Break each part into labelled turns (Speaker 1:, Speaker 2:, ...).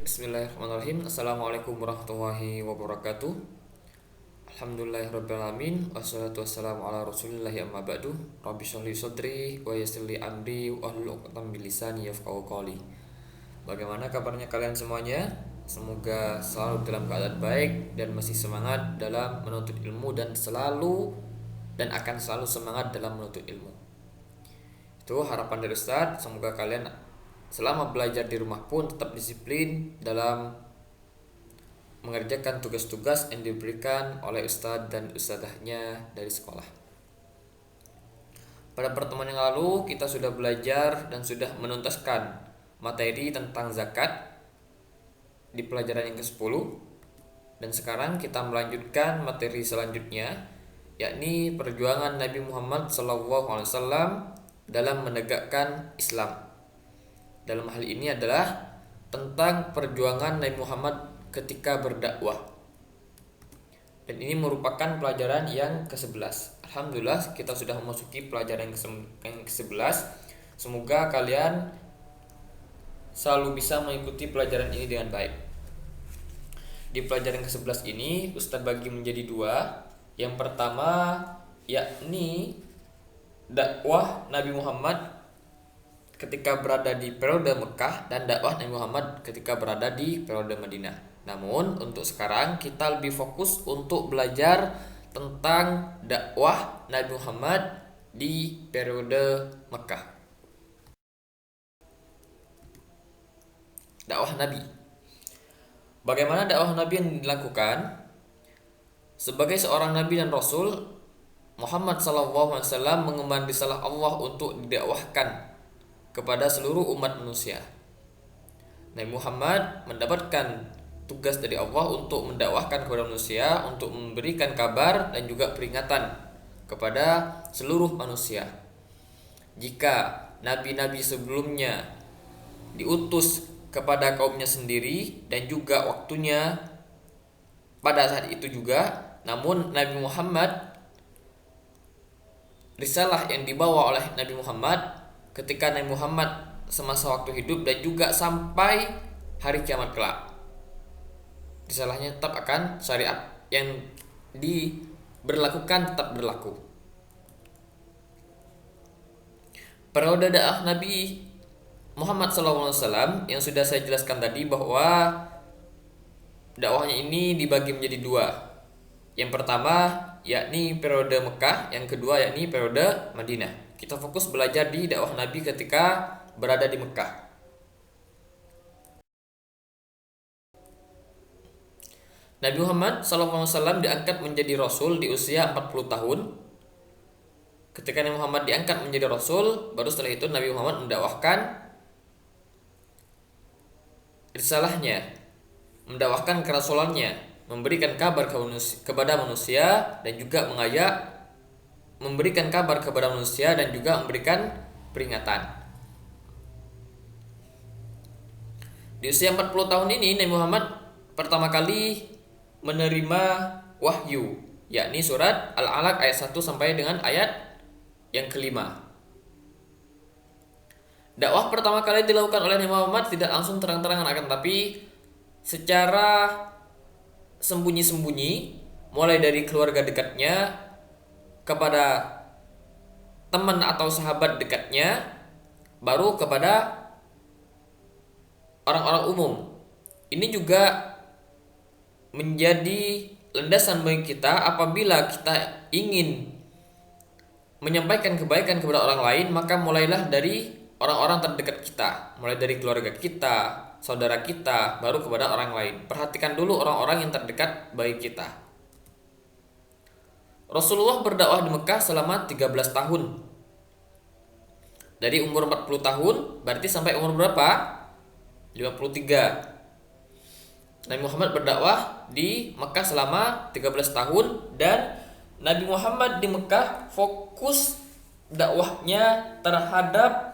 Speaker 1: Bismillahirrahmanirrahim. Assalamualaikum warahmatullahi wabarakatuh. Alhamdulillahirrabbilalamin. Wassalatu wassalamu ala rasulillahi amma ba'du. Rabbi shrah li sadri wa yassir li amri wahlul 'uqdatam min lisani yafqahu qawli. Bagaimana kabarnya kalian semuanya? Semoga selalu dalam keadaan baik dan masih semangat dalam menuntut ilmu dan akan selalu semangat dalam menuntut ilmu. Itu harapan dari Ustadz. Semoga kalian selama belajar di rumah pun tetap disiplin dalam mengerjakan tugas-tugas yang diberikan oleh Ustadz dan Ustadzahnya dari sekolah. Pada pertemuan yang lalu kita sudah belajar dan sudah menuntaskan materi tentang zakat di pelajaran yang ke-10. Dan sekarang kita melanjutkan materi selanjutnya, yakni perjuangan Nabi Muhammad SAW dalam menegakkan Islam. Dalam hal ini adalah tentang perjuangan Nabi Muhammad ketika berdakwah. Dan ini merupakan pelajaran yang ke-11. Alhamdulillah kita sudah memasuki pelajaran yang ke-11. Semoga kalian selalu bisa mengikuti pelajaran ini dengan baik. Di pelajaran ke-11 ini Ustadz bagi menjadi dua. Yang pertama yakni dakwah Nabi Muhammad ketika berada di periode Mekah dan dakwah Nabi Muhammad ketika berada di periode Madinah. Namun untuk sekarang kita lebih fokus untuk belajar tentang dakwah Nabi Muhammad di periode Mekah. Dakwah Nabi. Bagaimana dakwah Nabi yang dilakukan? Sebagai seorang Nabi dan Rasul, Muhammad SAW mengemban risalah Allah untuk didakwahkan kepada seluruh umat manusia. Nabi Muhammad mendapatkan tugas dari Allah untuk mendakwahkan kepada manusia, untuk memberikan kabar dan juga peringatan kepada seluruh manusia. Jika nabi-nabi sebelumnya diutus kepada kaumnya sendiri dan juga waktunya pada saat itu juga, namun Nabi Muhammad, risalah yang dibawa oleh Nabi Muhammad ketika Nabi Muhammad semasa waktu hidup dan juga sampai hari kiamat kelak, risalahnya tetap akan syariat yang diberlakukan tetap berlaku. Periode dakwah Nabi Muhammad SAW yang sudah saya jelaskan tadi bahwa dakwahnya ini dibagi menjadi dua. Yang pertama yakni periode Mekah, yang kedua yakni periode Madinah. Kita fokus belajar di dakwah Nabi ketika berada di Mekah. Nabi Muhammad SAW diangkat menjadi Rasul di usia 40 tahun. Ketika Nabi Muhammad diangkat menjadi Rasul, baru setelah itu Nabi Muhammad mendakwahkan risalahnya, mendakwahkan kerasulannya, memberikan kabar kepada manusia dan juga memberikan kabar kepada manusia dan juga memberikan peringatan. Di usia 40 tahun ini Nabi Muhammad pertama kali menerima wahyu, yakni surat Al-Alaq ayat 1 sampai dengan ayat yang kelima. Dakwah pertama kali dilakukan oleh Nabi Muhammad tidak langsung terang-terangan, akan tapi secara sembunyi-sembunyi, mulai dari keluarga dekatnya kepada teman atau sahabat dekatnya, baru kepada orang-orang umum. Ini juga menjadi landasan bagi kita apabila kita ingin menyampaikan kebaikan kepada orang lain, maka mulailah dari orang-orang terdekat kita, mulai dari keluarga kita, saudara kita, baru kepada orang lain. Perhatikan dulu orang-orang yang terdekat bagi kita. Rasulullah berdakwah di Mekah selama 13 tahun. Dari umur 40 tahun berarti sampai umur berapa? 53. Nabi Muhammad berdakwah di Mekah selama 13 tahun, dan Nabi Muhammad di Mekah fokus dakwahnya terhadap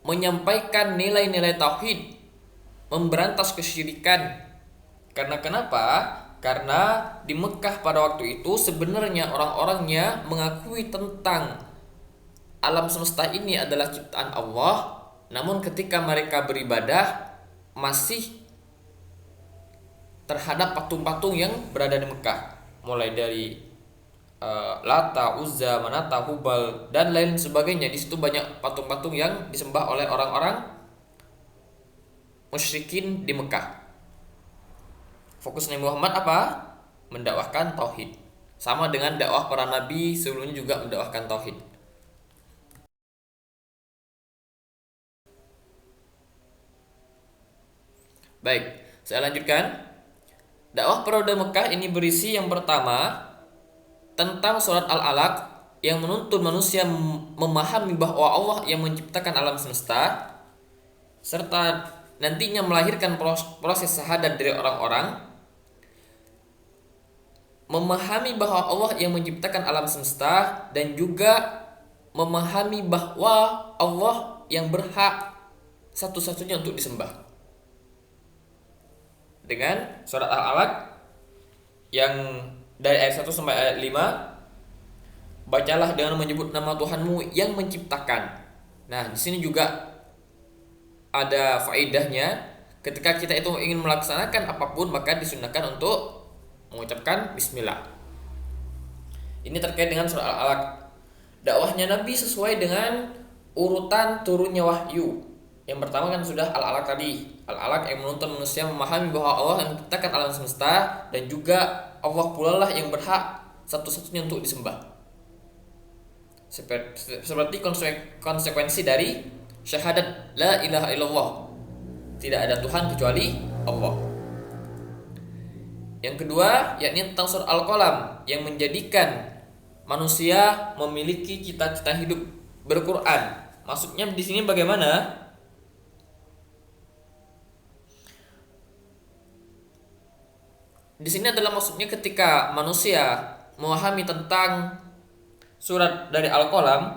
Speaker 1: menyampaikan nilai-nilai tauhid, memberantas kesyirikan. Karena kenapa? Karena di Mekah pada waktu itu sebenarnya orang-orangnya mengakui tentang alam semesta ini adalah ciptaan Allah, namun ketika mereka beribadah masih terhadap patung-patung yang berada di Mekah, mulai dari Lata, Uzza, Manata, Hubal dan lain sebagainya. Di situ banyak patung-patung yang disembah oleh orang-orang musyrikin di Mekah. Fokus Nabi Muhammad apa? Mendakwahkan tauhid. Sama dengan dakwah para nabi sebelumnya juga mendakwahkan tauhid. Baik, saya lanjutkan. Dakwah periode Mekah ini berisi yang pertama tentang surat Al-Alaq yang menuntun manusia memahami bahwa Allah yang menciptakan alam semesta serta nantinya melahirkan proses syahadat dari orang-orang, memahami bahwa Allah yang menciptakan alam semesta dan juga memahami bahwa Allah yang berhak satu-satunya untuk disembah. Dengan surat Al-Alaq yang dari ayat 1 sampai ayat 5, bacalah dengan menyebut nama Tuhanmu yang menciptakan. Nah, di sini juga ada faedahnya. Ketika kita itu ingin melaksanakan apapun, maka disunahkan untuk mengucapkan bismillah. Ini terkait dengan surah Al-Alaq. Dakwahnya Nabi sesuai dengan urutan turunnya wahyu. Yang pertama kan sudah Al-Alaq tadi. Al-Alaq yang menuntun manusia memahami bahwa Allah yang menciptakan alam semesta dan juga Allah pula lah yang berhak satu-satunya untuk disembah. Seperti konsekuensi dari syahadat la ilaha illallah, tidak ada Tuhan kecuali Allah. Yang kedua yakni tentang surah Al-Qalam yang menjadikan manusia memiliki cita-cita hidup berquran. Maksudnya di sini bagaimana? Di sini adalah maksudnya ketika manusia memahami tentang surat dari Al-Qalam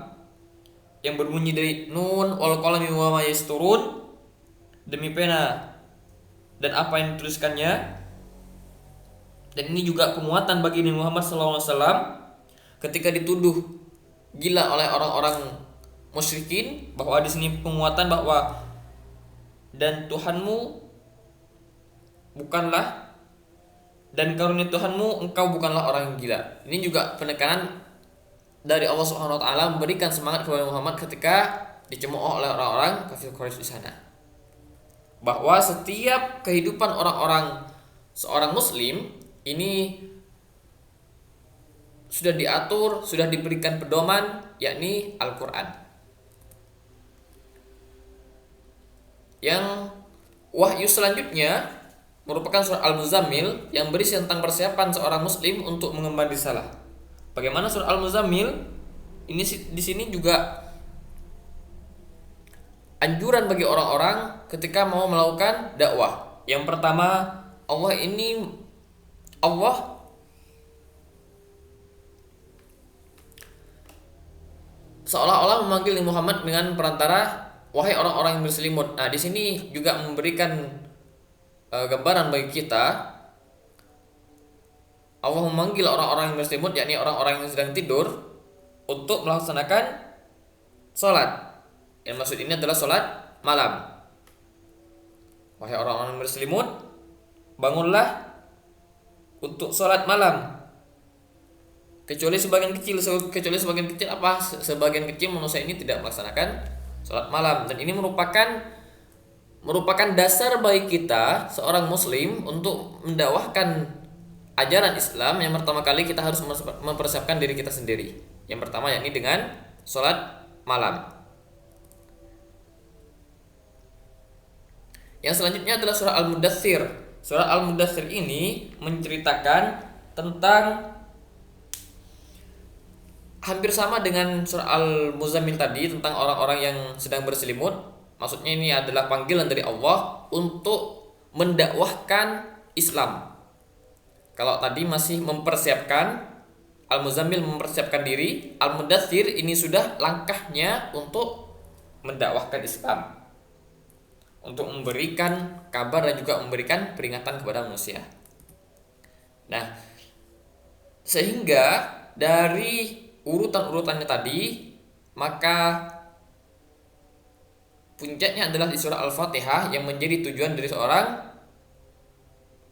Speaker 1: yang berbunyi dari Nun wal qalami wa ma yasturun, demi pena dan apa yang dituliskannya. Dan ini juga penguatan bagi Nabi Muhammad SAW ketika dituduh gila oleh orang-orang musyrikin, bahwa di sini penguatan bahwa dan Tuhanmu bukanlah, dan karunia Tuhanmu engkau bukanlah orang yang gila. Ini juga penekanan dari Allah Subhanahu wa taala memberikan semangat kepada Muhammad ketika dicemooh oleh orang-orang kafir Quraisy di sana. Bahwa setiap kehidupan orang-orang seorang muslim ini sudah diatur, sudah diberikan pedoman, yakni Al-Qur'an. Yang wahyu selanjutnya merupakan surah Al-Muzammil yang berisi tentang persiapan seorang muslim untuk mengemban risalah. Bagaimana surah Al-Muzammil? Ini di sini juga anjuran bagi orang-orang ketika mau melakukan dakwah. Yang pertama, Allah seolah-olah memanggil Muhammad dengan perantara wahai orang-orang yang berselimut. Nah, di sini juga memberikan gambaran bagi kita. Allah memanggil orang-orang yang berselimut, yakni orang-orang yang sedang tidur, untuk melaksanakan sholat. Yang maksud ini adalah sholat malam. Wahai orang-orang yang berselimut, bangunlah untuk sholat malam. Kecuali sebagian kecil apa? Sebagian kecil manusia ini tidak melaksanakan sholat malam. Dan ini merupakan dasar bagi kita seorang muslim untuk mendakwahkan ajaran Islam. Yang pertama kali kita harus mempersiapkan diri kita sendiri. Yang pertama yakni dengan sholat malam. Yang selanjutnya adalah surah Al-Mudaththir. Surah Al-Mudaththir ini menceritakan tentang hampir sama dengan surah Al-Muzammil tadi, tentang orang-orang yang sedang berselimut. Maksudnya ini adalah panggilan dari Allah untuk mendakwahkan Islam. Kalau tadi masih mempersiapkan, Al-Muzammil mempersiapkan diri, Al-Mudaththir ini sudah langkahnya untuk mendakwahkan Islam, untuk memberikan kabar dan juga memberikan peringatan kepada manusia. Nah, sehingga dari urutan-urutannya tadi, maka puncaknya adalah di surah Al-Fatihah yang menjadi tujuan dari seorang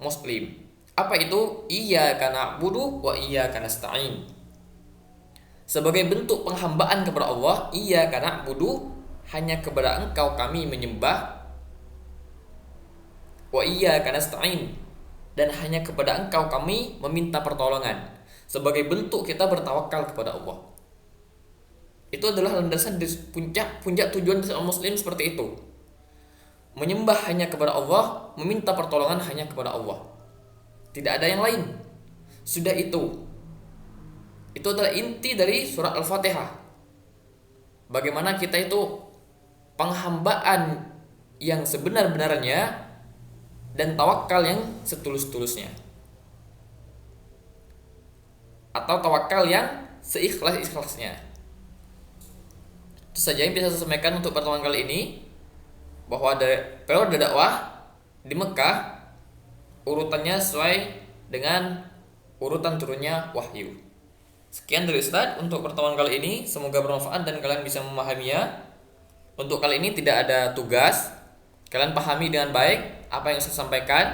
Speaker 1: muslim. Apa itu? Iyyaka na'budu wa iyyaka nasta'in. Sebagai bentuk penghambaan kepada Allah, iyyaka na'budu, hanya kepada Engkau kami menyembah, wa iyyaka nasta'in, dan hanya kepada Engkau kami meminta pertolongan. Sebagai bentuk kita bertawakal kepada Allah. Itu adalah landasan puncak tujuan seorang muslim seperti itu. Menyembah hanya kepada Allah, meminta pertolongan hanya kepada Allah. Tidak ada yang lain. Sudah itu. Itu adalah inti dari surat Al-Fatihah. Bagaimana kita itu penghambaan yang sebenar-benarnya dan tawakal yang setulus-tulusnya. Atau tawakal yang seikhlas-ikhlasnya. Itu saja yang bisa saya sampaikan untuk pertemuan kali ini, bahwa ada periode dakwah di Mekah urutannya sesuai dengan urutan turunnya wahyu. Sekian dari Ustadz untuk pertemuan kali ini, semoga bermanfaat dan kalian bisa memahaminya. Untuk kali ini tidak ada tugas, kalian pahami dengan baik apa yang saya sampaikan.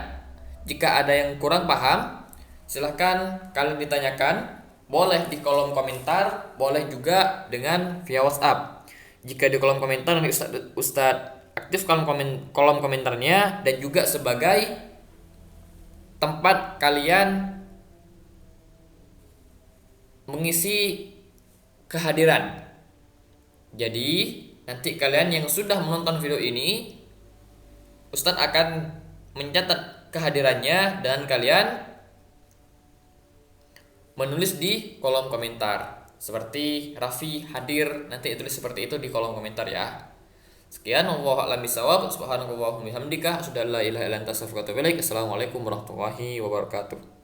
Speaker 1: Jika ada yang kurang paham, silahkan kalian ditanyakan, boleh di kolom komentar, boleh juga dengan via WhatsApp. Jika di kolom komentar, nanti Ustadz aktif kolom komentarnya, dan juga sebagai tempat kalian mengisi kehadiran. Jadi nanti kalian yang sudah menonton video ini, Ustadz akan mencatat kehadirannya dan kalian menulis di kolom komentar. Seperti Raffi hadir, nanti tulis seperti itu di kolom komentar ya. Sekian, wallahu a'lam bishawab. Subhanakallahumma hamdika, asyhadu an la ilaha illa anta astaghfiruka wa atubu ilaik. Assalamualaikum warahmatullahi wabarakatuh.